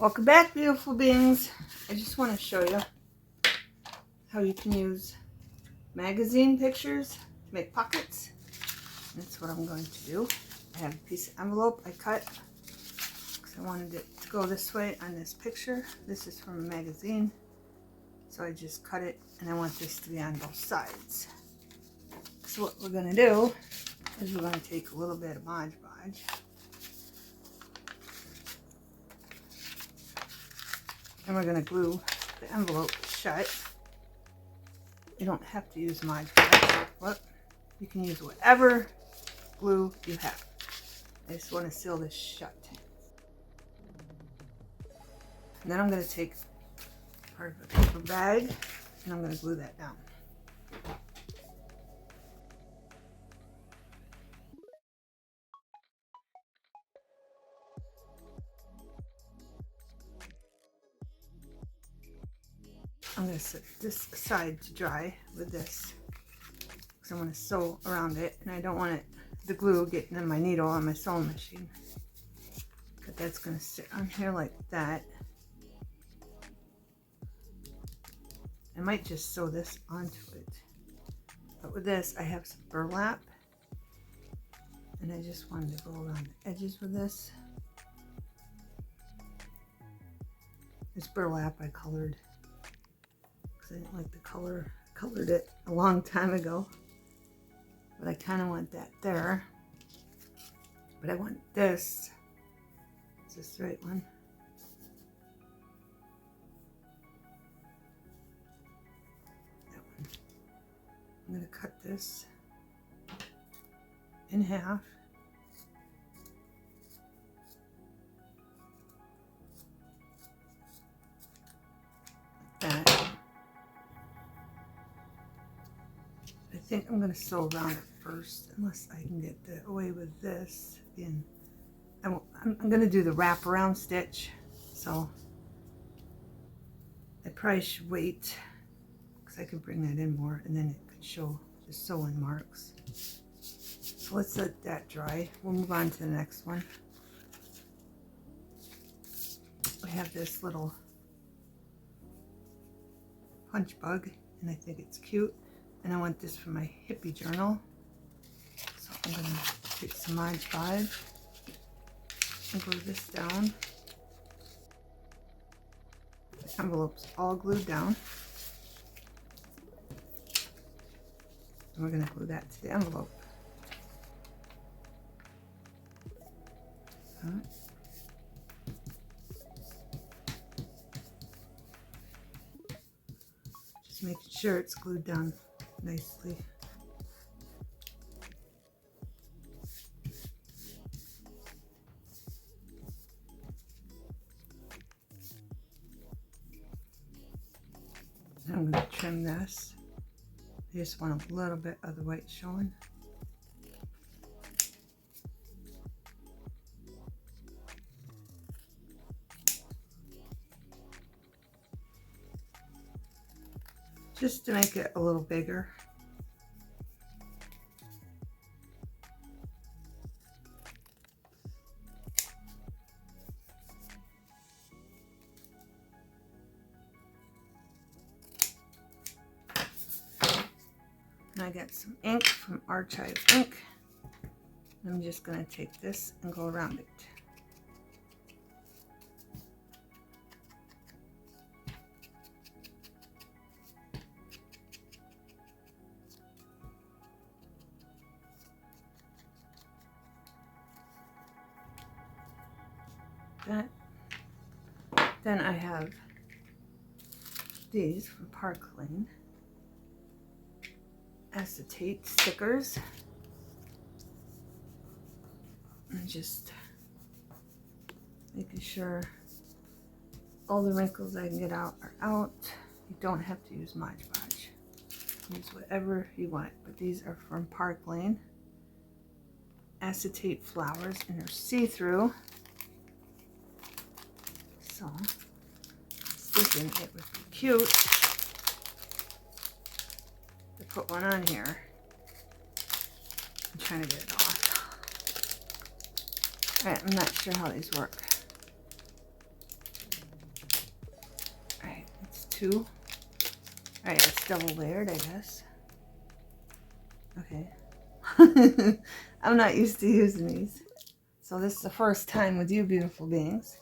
Welcome back, beautiful beings. I just want to show you how you can use magazine pictures to make pockets. That's what I'm going to do. I have a piece of envelope I cut because I wanted it to go this way on this picture. This is from a magazine, so I just cut it, and I want this to be on both sides. So what we're going to do is we're going to take a little bit of Mod Podge. And we're going to glue the envelope shut. You don't have to use Mod Podge, but you can use whatever glue you have. I just want to seal this shut. And then I'm going to take part of a paper bag and I'm going to glue that down. I'm going to set this aside to dry with this because I want to sew around it, and I don't want the glue getting in my needle on my sewing machine. But that's going to sit on here like that. I might just sew this onto it. But with this, I have some burlap, and I just wanted to go around the edges with this. This burlap I colored because I didn't like the color. I colored it a long time ago, but I kind of want that there. But I want this. Is this the right one? That one. I'm going to cut this in half. Like that. I think I'm going to sew around it first, unless I can get away with this. Again, I'm going to do the wraparound stitch, so I probably should wait because I could bring that in more, and then it could show the sewing marks. So let's let that dry. We'll move on to the next one. I have this little punch bug, and I think it's cute. And I want this for my hippie journal. So I'm going to take some Mod Podge and glue this down. The envelope's all glued down. And we're going to glue that to the envelope. All right. Just making sure it's glued down nicely. Now I'm going to trim this. I just want a little bit of the white showing. Just to make it a little bigger. And I got some ink from Archive Ink. I'm just going to take this and go around it. Then I have these from Park Lane. Acetate stickers. And just making sure all the wrinkles I can get out are out. You don't have to use Mod Podge. Use whatever you want, but these are from Park Lane. Acetate flowers, and they're see-through. So, I was thinking it would be cute to put one on here. I'm trying to get it off. Alright, I'm not sure how these work. two. Alright, it's double layered, I guess. Okay. I'm not used to using these. So this is the first time with you beautiful beings.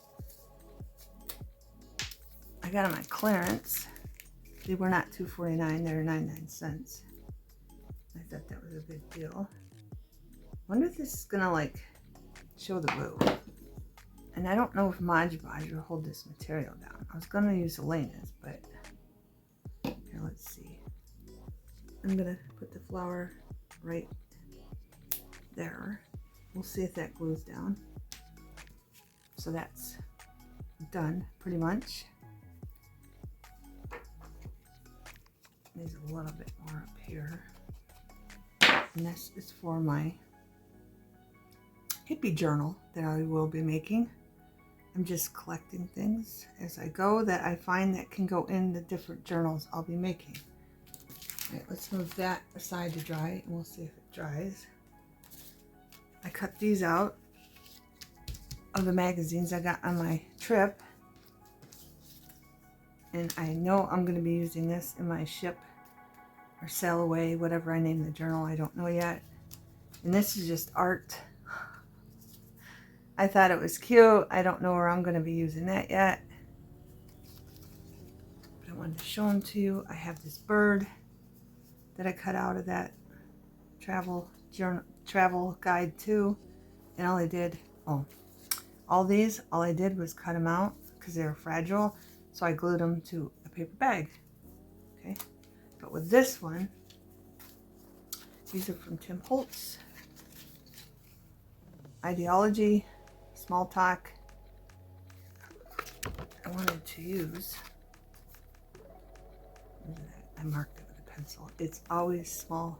I got them on clearance. They were not $2.49, they were 99 cents. I thought that was a good deal. Wonder if this is gonna like show the glue. And I don't know if Mod Podge will hold this material down. I was gonna use Elena's, but here, let's see. I'm gonna put the flower right there. We'll see if that glues down. So that's done pretty much. There's a little bit more up here. And this is for my hippie journal that I will be making. I'm just collecting things as I go that I find that can go in the different journals I'll be making. All right, let's move that aside to dry and we'll see if it dries. I cut these out of the magazines I got on my trip. And I know I'm going to be using this in my ship or sail away, whatever I name the journal, I don't know yet. And this is just art. I thought it was cute. I don't know where I'm going to be using that yet. But I wanted to show them to you. I have this bird that I cut out of that travel guide too. And all I did was cut them out because they were fragile. So I glued them to a paper bag. Okay. But with this one, these are from Tim Holtz. Ideology, Small Talk. I wanted to use, I marked it with a pencil. It's always small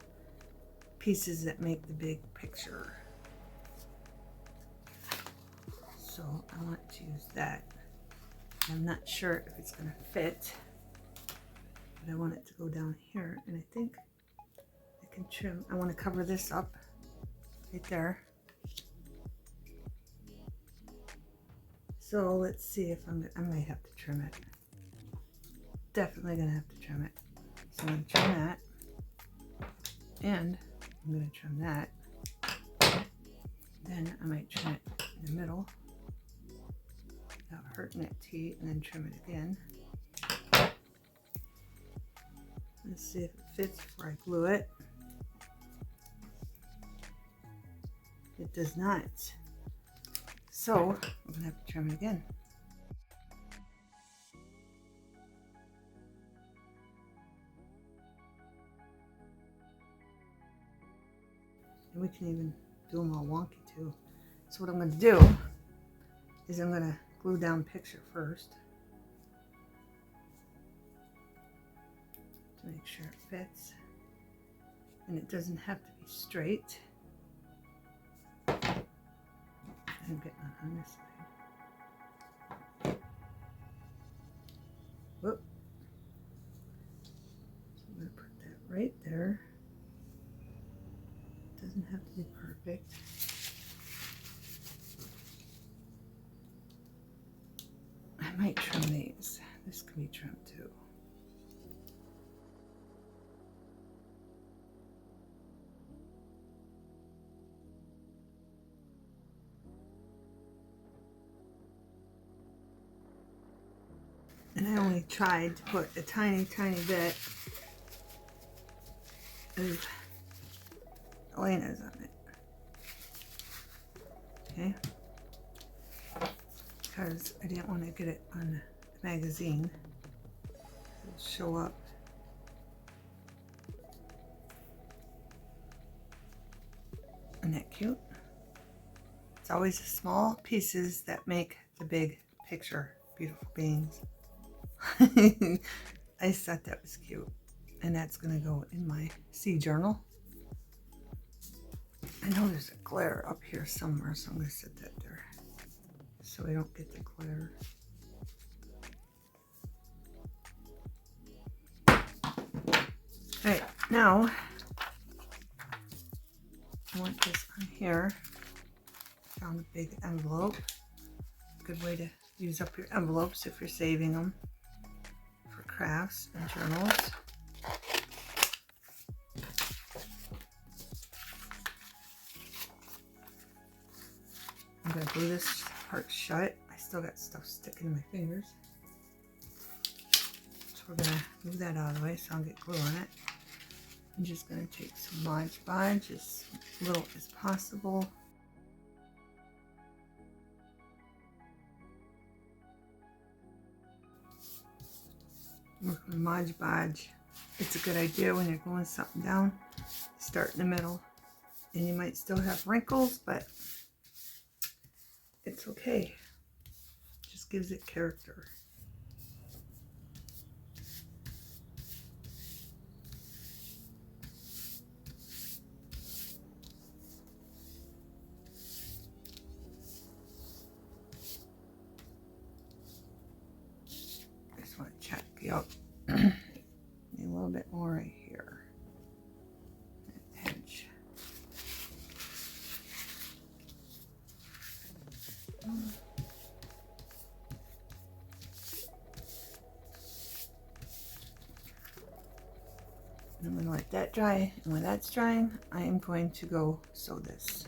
pieces that make the big picture. So I want to use that. I'm not sure if it's going to fit, but I want it to go down here, and I think I can trim. I want to cover this up right there. So let's see if I might have to trim it. Definitely going to have to trim it. So I'm going to trim that, and I'm going to trim that. Then I might trim it in the middle without hurting that T, and then trim it again. Let's see if it fits before I glue it. It does not. So I'm gonna have to trim it again. And we can even do them all wonky too. So what I'm gonna do is I'm gonna glue down picture first to make sure it fits. And it doesn't have to be straight. I'm getting on this side. Whoop. So I'm going to put that right there. It doesn't have to be perfect. I might trim these. This can be trimmed too. And I only tried to put a tiny, tiny bit of Elena's on it. Okay? Because I didn't want to get it on the magazine. It'll show up. Isn't that cute? It's always the small pieces that make the big picture, beautiful beings. I thought that was cute, and that's gonna go in my sea journal. I know there's a glare up here somewhere, so I'm gonna set that there so we don't get the glare. Alright, now I want this on here. Found a big envelope. Good way to use up your envelopes if you're saving them for crafts and journals. I'm going to glue this part shut. I still got stuff sticking in my fingers. So we're going to move that out of the way so I'll get glue on it. I'm just going to take some Mod Podge, as little as possible. Work with Mod Podge. It's a good idea when you're gluing something down. Start in the middle. And you might still have wrinkles, but it's okay. Just gives it character. I just want to check. Yep. Need a little bit more right here. Edge. I'm going to let that dry, and when that's drying, I am going to go sew this.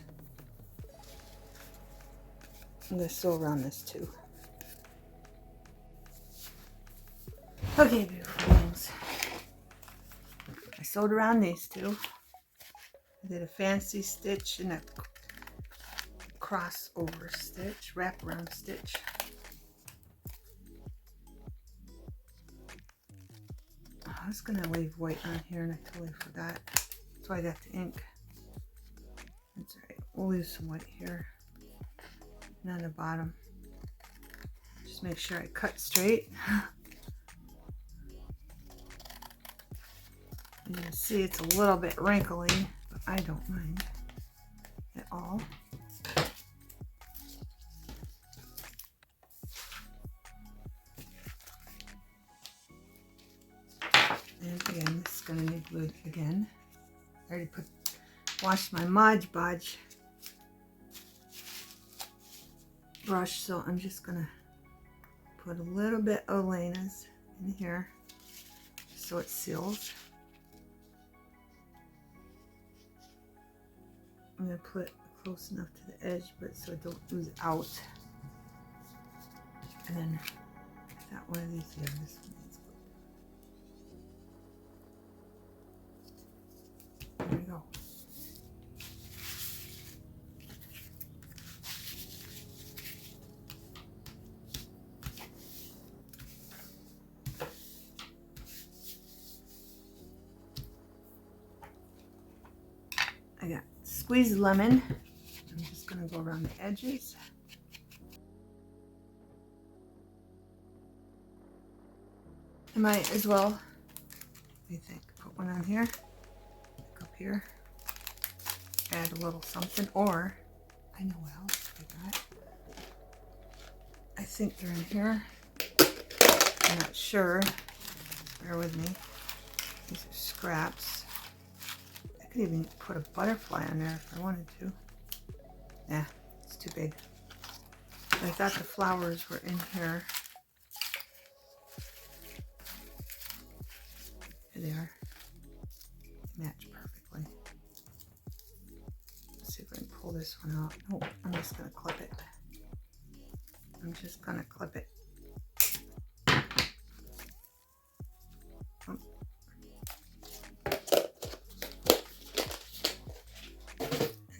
I'm going to sew around this too. Okay, beautiful things. I sewed around these two. I did a fancy stitch and a crossover stitch, wraparound stitch. I was going to leave white on here and I totally forgot. That's why I got the ink. That's alright. We'll leave some white here. And on the bottom. Just make sure I cut straight. You can see it's a little bit wrinkly, but I don't mind at all. And again, this is going to need glued again. I already washed my Mod Podge brush, so I'm just going to put a little bit of Elena's in here so it seals. I'm going to put it close enough to the edge, but so it don't ooze out. And then I got one of these here. This one needs glue. There we go. I got squeezed lemon. I'm just going to go around the edges. I might as well, what do you think? Put one on here, up here, add a little something, or I know what else I got. I think they're in here. I'm not sure. Bear with me. These are scraps. I could even put a butterfly on there if I wanted to. Nah, it's too big. I thought the flowers were in here. Here they are. They match perfectly. Let's see if I can pull this one out. Oh, I'm just going to clip it. I'm just going to clip it.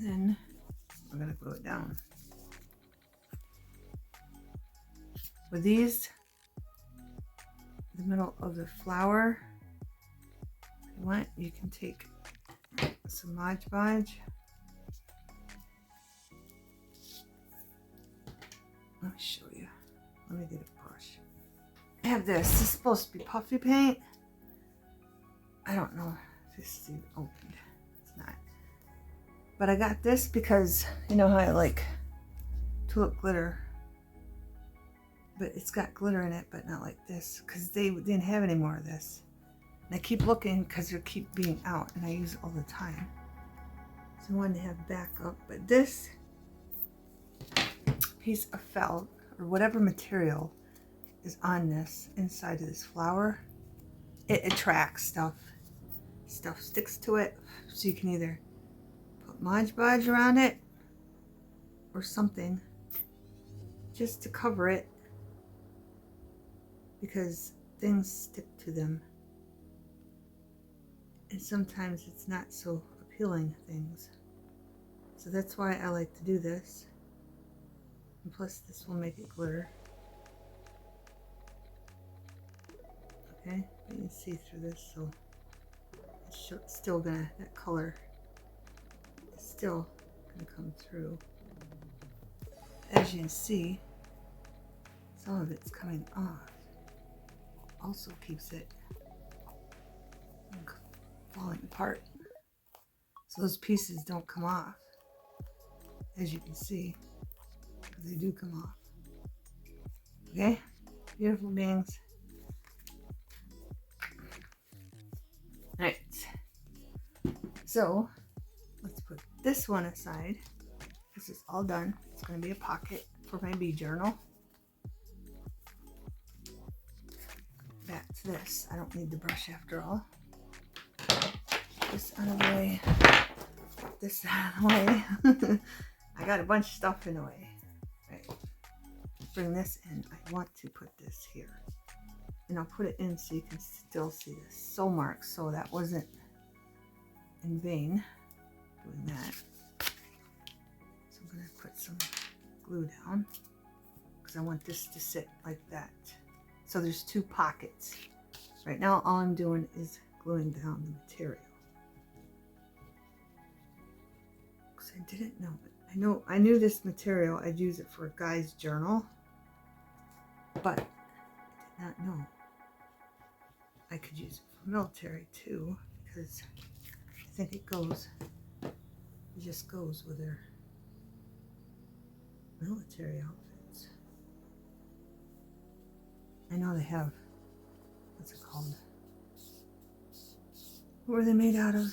And then we're going to glue it down. With these, the middle of the flower, if you want, you can take some Mod Podge. Let me show you. Let me get a brush. I have this. This is supposed to be puffy paint. I don't know if this is even opened. It's not. But I got this because you know how I like tulip glitter. But it's got glitter in it, but not like this. Because they didn't have any more of this. And I keep looking because they keep being out. And I use it all the time. So I wanted to have backup. But this piece of felt, or whatever material is on this, inside of this flower, it attracts stuff. Stuff sticks to it, so you can either put Mod Podge around it or something just to cover it, because things stick to them. And sometimes it's not so appealing things. So that's why I like to do this. And plus this will make it glitter. Okay, you can see through this, so it's still gonna, that color is still gonna come through. As you can see, some of it's coming off. Also keeps it falling apart, so those pieces don't come off, as you can see, because they do come off. Okay, beautiful beings. Alright, so let's put this one aside. This is all done. It's going to be a pocket for my bee journal. Back to this. I don't need the brush after all. This out of the way. This out of the way. I got a bunch of stuff in the way. Right. Bring this in. I want to put this here. And I'll put it in so you can still see the sew marks. So that wasn't in vain doing that. So I'm going to put some glue down, because I want this to sit like that. So there's two pockets. Right now all I'm doing is gluing down the material. Because I didn't know it. I knew this material, I'd use it for a guy's journal, but I did not know I could use it for military too, because I think it just goes with their military outfits. I know they have, what's it called? What were they made out of?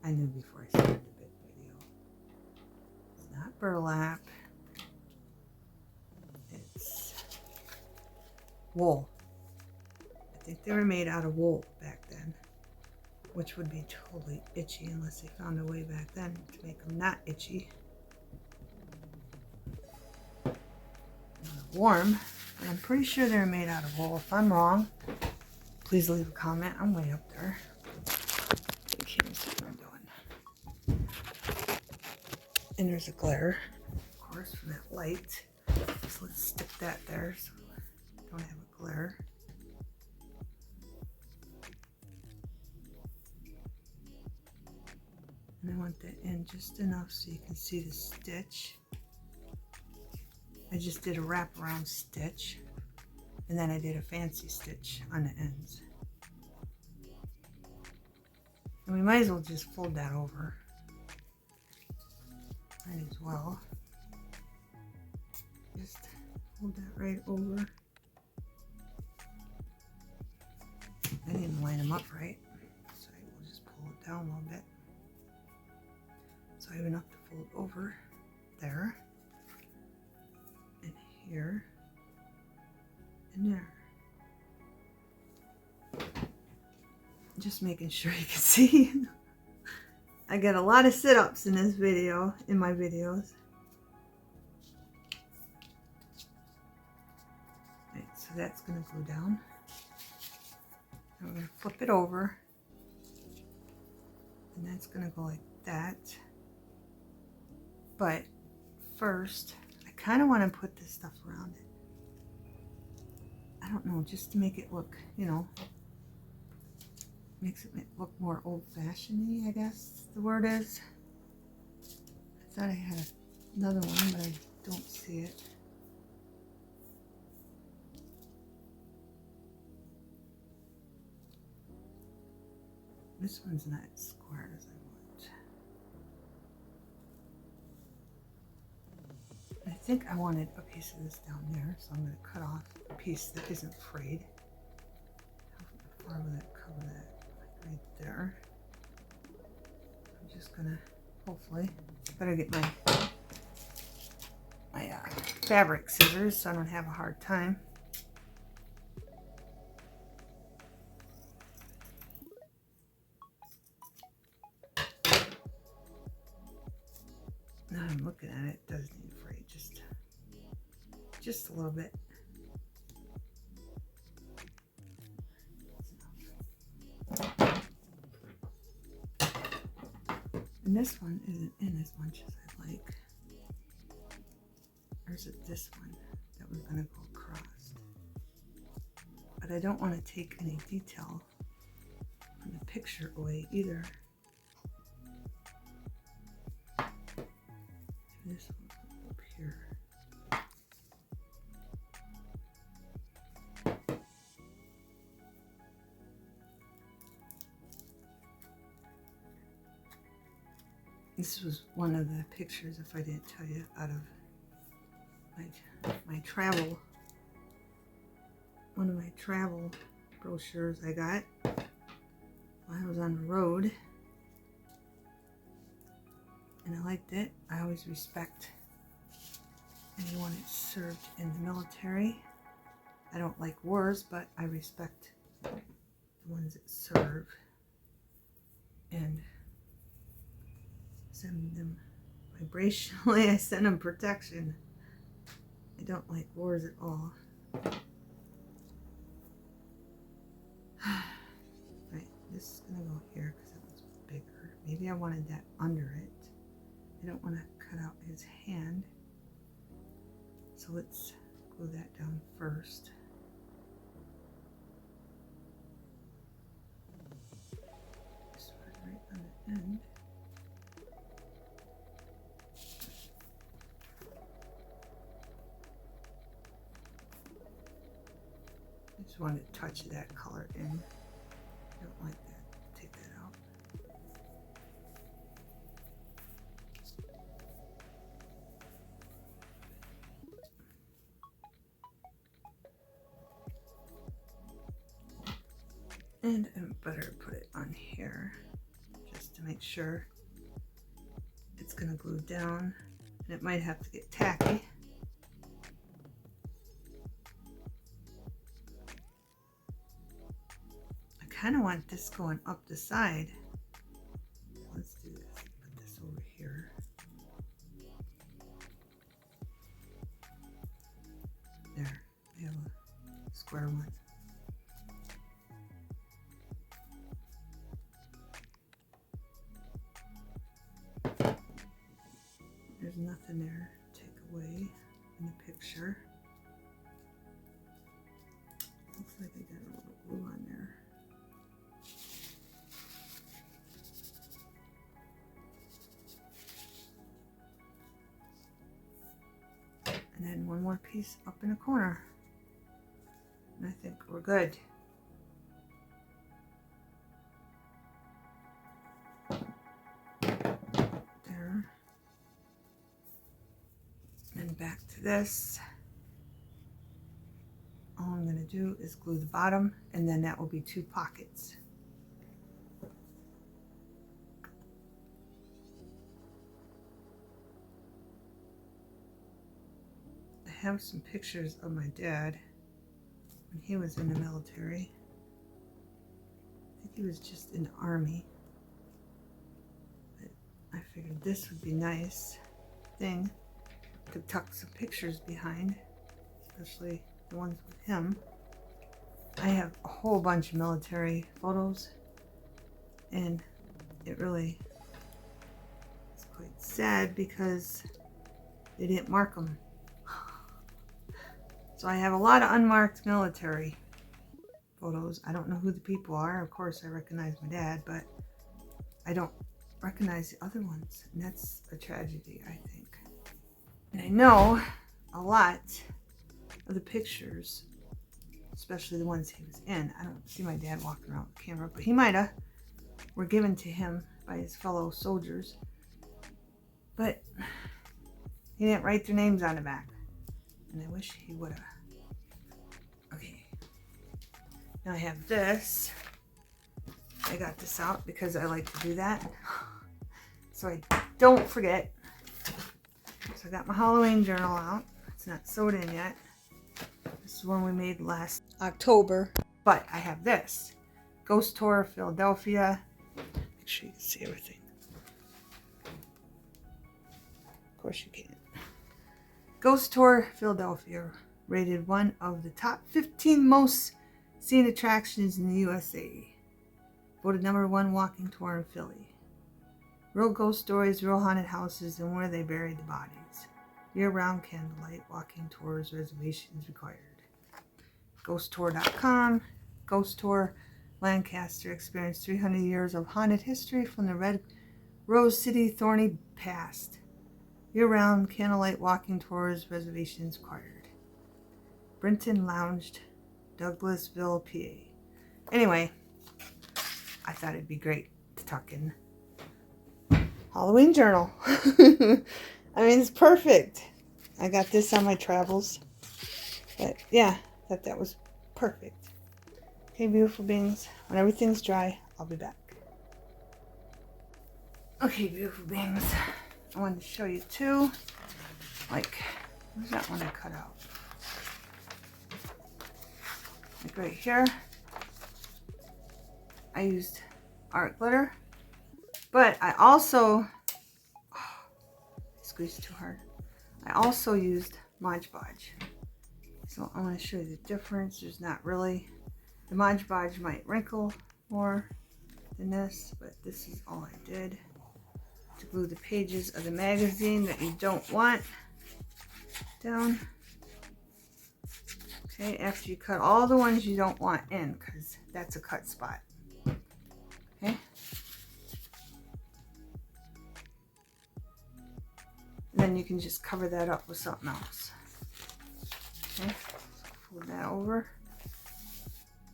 I knew before I started the big video. It's not burlap. It's wool. I think they were made out of wool back then, which would be totally itchy unless they found a way back then to make them not itchy. Warm, but I'm pretty sure they're made out of wool. If I'm wrong, please leave a comment. I'm way up there. You can't see what I'm doing. And there's a glare, of course, from that light. So let's stick that there so I don't have a glare. And I want that in just enough so you can see the stitch. I just did a wraparound stitch, and then I did a fancy stitch on the ends. And we might as well just fold that over. Might as well. Just fold that right over. I didn't line them up right, so I will just pull it down a little bit. So I have enough to fold over there, and here, and there. Just making sure you can see. I get a lot of sit-ups in this video, in my videos. Right, so that's going to go down. And we're going to flip it over. And that's going to go like that. But first, I kind of want to put this stuff around it. I don't know, just to make it look, you know, makes it look more old-fashioned-y, I guess the word is. I thought I had another one, but I don't see it. This one's not as square as I want. I think I wanted a piece of this down there, so I'm going to cut off a piece that isn't frayed. How far will that cover that? Right there. I'm just gonna, hopefully, better get my fabric scissors so I don't have a hard time. just a little bit. And this one isn't in as much as I like. Or is it this one that was going to go across? But I don't want to take any detail from the picture away either. This one up here. This was one of the pictures, if I didn't tell you, out of my travel, one of my travel brochures I got while I was on the road. And I liked it. I always respect anyone that served in the military. I don't like wars, but I respect the ones that serve and send them vibrationally. I send them protection. I don't like wars at all. Right, this is gonna go here because that one's bigger. Maybe I wanted that under it. I don't want to cut out his hand. So let's glue that down first. This one right on the end. I just wanted to touch that color in. I don't like that. Take that out. And I better put it on here just to make sure it's going to glue down. And it might have to get tacky. I kind of want this going up the side. Let's do this. Put this over here. There, we have a square one. There's nothing there to take away in the picture. Looks like I got a little glue on there. And then one more piece up in the corner. And I think we're good. There. And back to this. All I'm going to do is glue the bottom, and then that will be 2 pockets. I have some pictures of my dad when he was in the military. I think he was just in the army. But I figured this would be a nice thing to tuck some pictures behind, especially the ones with him. I have a whole bunch of military photos, and it really is quite sad because they didn't mark them. So I have a lot of unmarked military photos. I don't know who the people are. Of course, I recognize my dad, but I don't recognize the other ones, and that's a tragedy, I think. And I know a lot of the pictures, especially the ones he was in. I don't see my dad walking around with a camera, but he might have. Were given to him by his fellow soldiers. But he didn't write their names on the back. And I wish he would have. Okay. Now I have this. I got this out because I like to do that. So I don't forget. So I got my Halloween journal out. It's not sewed in yet. This is one we made last October. But I have this. Ghost Tour Philadelphia. Make sure you can see everything. Of course you can't. Ghost Tour Philadelphia, rated one of the top 15 most seen attractions in the USA. Voted #1 walking tour in Philly. Real ghost stories, real haunted houses, and where they buried the bodies. Year-round candlelight walking tours, reservations required. GhostTour.com. Ghost Tour Lancaster experienced 300 years of haunted history from the Red Rose City thorny past. Year-round candlelight walking tours, reservations required. Brinton Lounged, Douglasville, PA. Anyway, I thought it'd be great to tuck in Halloween journal. I mean, it's perfect. I got this on my travels. But yeah, thought that was perfect. Okay, beautiful beings. When everything's dry, I'll be back. Okay, beautiful beings. I wanted to show you two. Like, where's that one I cut out? Like right here. I used art glitter. But I also, squeezed too hard. I also used Mod Podge. So I want to show you the difference. There's not really, the Mod Podge might wrinkle more than this, but this is all I did to glue the pages of the magazine that you don't want down. Okay, after you cut all the ones you don't want in, because that's a cut spot. Okay. And then you can just cover that up with something else. Okay, so fold that over.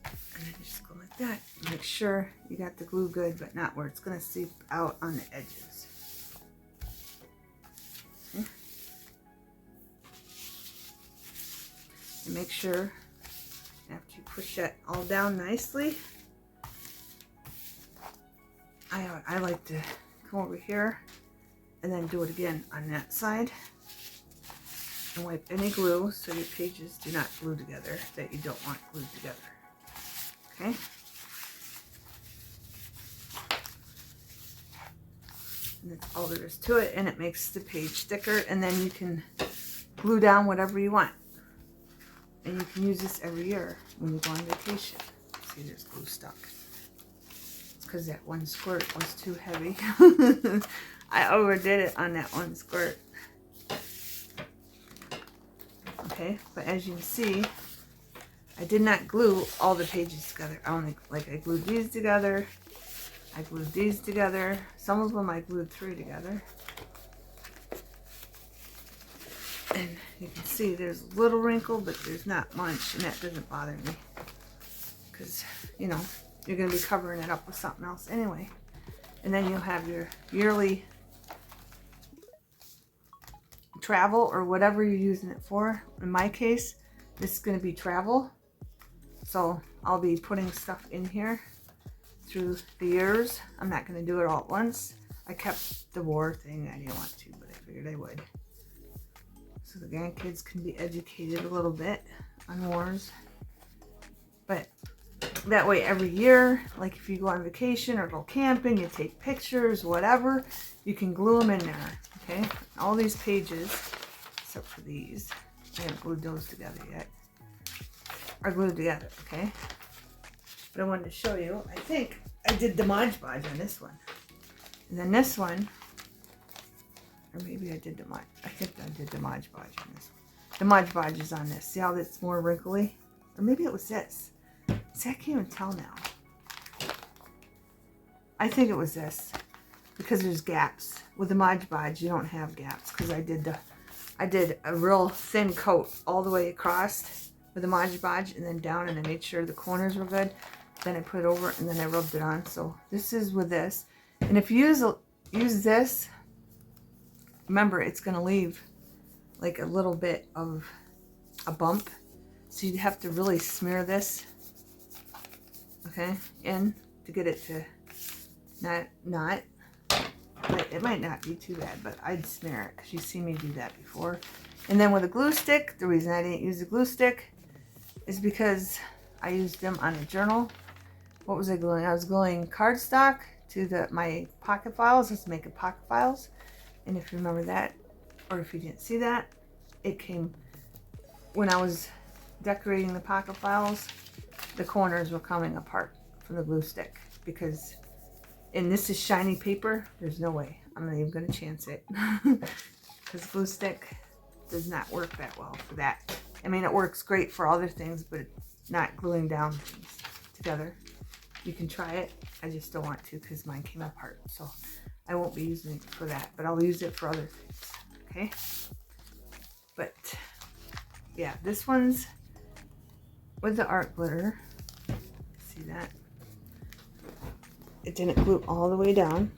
And then just go like that. Make sure you got the glue good, but not where it's going to seep out on the edges. Okay. And make sure after you push that all down nicely, I like to come over here and then do it again on that side and wipe any glue so your pages do not glue together that you don't want glued together. Okay. And that's all there is to it, and it makes the page thicker, and then you can glue down whatever you want. And you can use this every year when you go on vacation. See, there's glue stuck. It's because that one squirt was too heavy. I overdid it on that one squirt. Okay, but as you can see, I did not glue all the pages together. I only, like, I glued these together. I glued these together. Some of them I glued 3 together. And you can see there's a little wrinkle, but there's not much, and that doesn't bother me. Because, you know, you're going to be covering it up with something else anyway. And then you'll have your yearly travel or whatever you're using it for. In my case, this is going to be travel. So I'll be putting stuff in here through the years. I'm not going to do it all at once. I kept the war thing. I didn't want to, but I figured I would. So the grandkids can be educated a little bit on wars. But that way every year, like if you go on vacation or go camping, you take pictures, whatever, you can glue them in there, okay? All these pages, except for these, I haven't glued those together yet, are glued together, okay? But I wanted to show you, I think I did the Mod Podge on this one. And then this one, or maybe I did the Mod, I think I did the Mod Podge on this one. The Mod Podge is on this. See how it's more wrinkly? Or maybe it was this. See, I can't even tell now. I think it was this. Because there's gaps. With the Mod Podge, you don't have gaps. Because I did a real thin coat all the way across with the Mod Podge and then down, and I made sure the corners were good. Then I put it over and then I rubbed it on. So this is with this. And if you use this, remember it's going to leave like a little bit of a bump. So you'd have to really smear this, okay, in to get it to not. It might not be too bad, but I'd smear it because you've seen me do that before. And then with a glue stick, the reason I didn't use a glue stick is because I used them on a journal. What was I gluing? I was gluing cardstock to my pocket files. I was making pocket files. And if you remember that, or if you didn't see that, it came, when I was decorating the pocket files, the corners were coming apart from the glue stick because, and this is shiny paper, there's no way I'm not even gonna chance it because glue stick does not work that well for that. I mean, it works great for other things, but not gluing down things together. You can try it. I just don't want to because mine came apart. So I won't be using it for that, but I'll use it for other things. Okay. But yeah, this one's with the art glitter. See that? It didn't glue all the way down.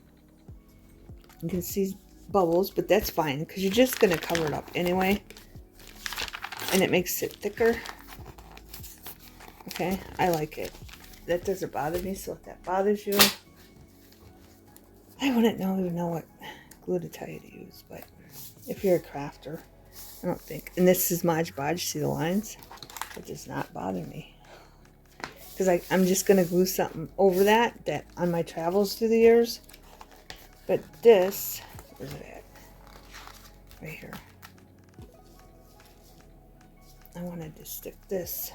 You can see bubbles, but that's fine because you're just going to cover it up anyway. And it makes it thicker. Okay, I like it. That doesn't bother me, so if that bothers you, I wouldn't even know what glue to tell you to use, but if you're a crafter, I don't think. And this is Mod Podge, see the lines? It does not bother me. Because I'm just going to glue something over that on my travels through the years. But this, where's it at? Right here. I wanted to stick this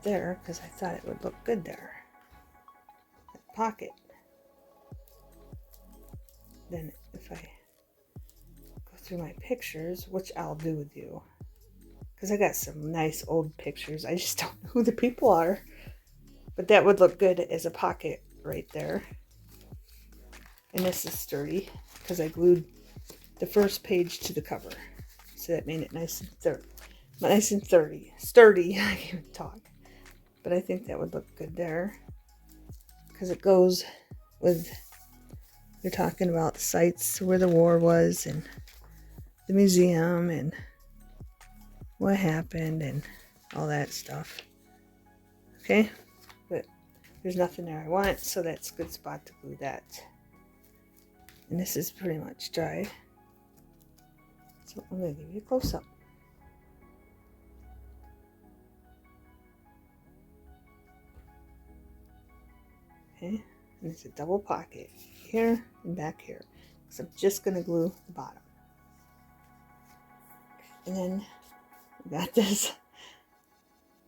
there because I thought it would look good there. That pocket. Then if I go through my pictures, which I'll do with you, because I got some nice old pictures. I just don't know who the people are. But that would look good as a pocket right there. And this is sturdy because I glued the first page to the cover. So that made it nice and sturdy. I can't even talk. But I think that would look good there. Because it goes with, you're talking about sites where the war was and the museum and what happened and all that stuff. Okay? But there's nothing there I want, so that's a good spot to glue that. And this is pretty much dry. So I'm going to give you a close-up. Okay, and it's a double pocket here and back here. So I'm just going to glue the bottom. And then we got this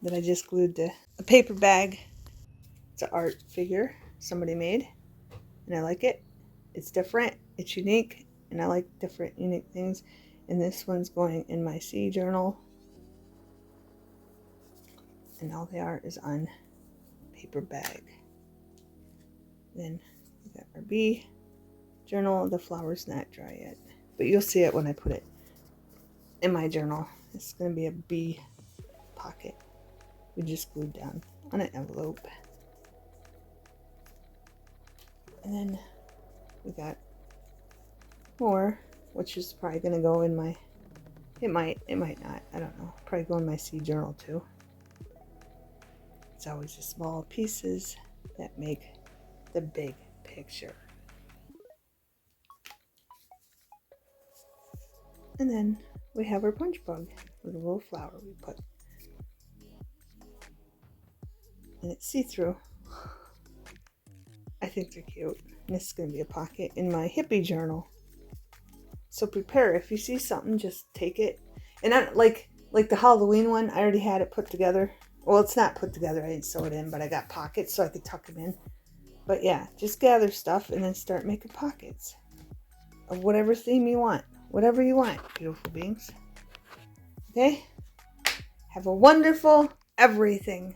that I just glued to a paper bag. It's an art figure somebody made, and I like it. It's different, it's unique, and I like different unique things. And this one's going in my C journal. And all the art is on paper bag. Then we got our B journal. The flower's not dry yet, but you'll see it when I put it in my journal. It's going to be a B pocket. We just glued down on an envelope. And then we got more, which is probably going to go in my, it might not, I don't know, probably go in my C journal too. It's always the small pieces that make the big picture. And then we have our punch bug with a little flower we put. And it's see-through. I think they're cute. And this is going to be a pocket in my hippie journal. So prepare. If you see something, just take it. And I, like the Halloween one, I already had it put together. Well, it's not put together. I didn't sew it in, but I got pockets so I could tuck them in. But yeah, just gather stuff and then start making pockets of whatever theme you want. Whatever you want, beautiful beings. Okay? Have a wonderful everything.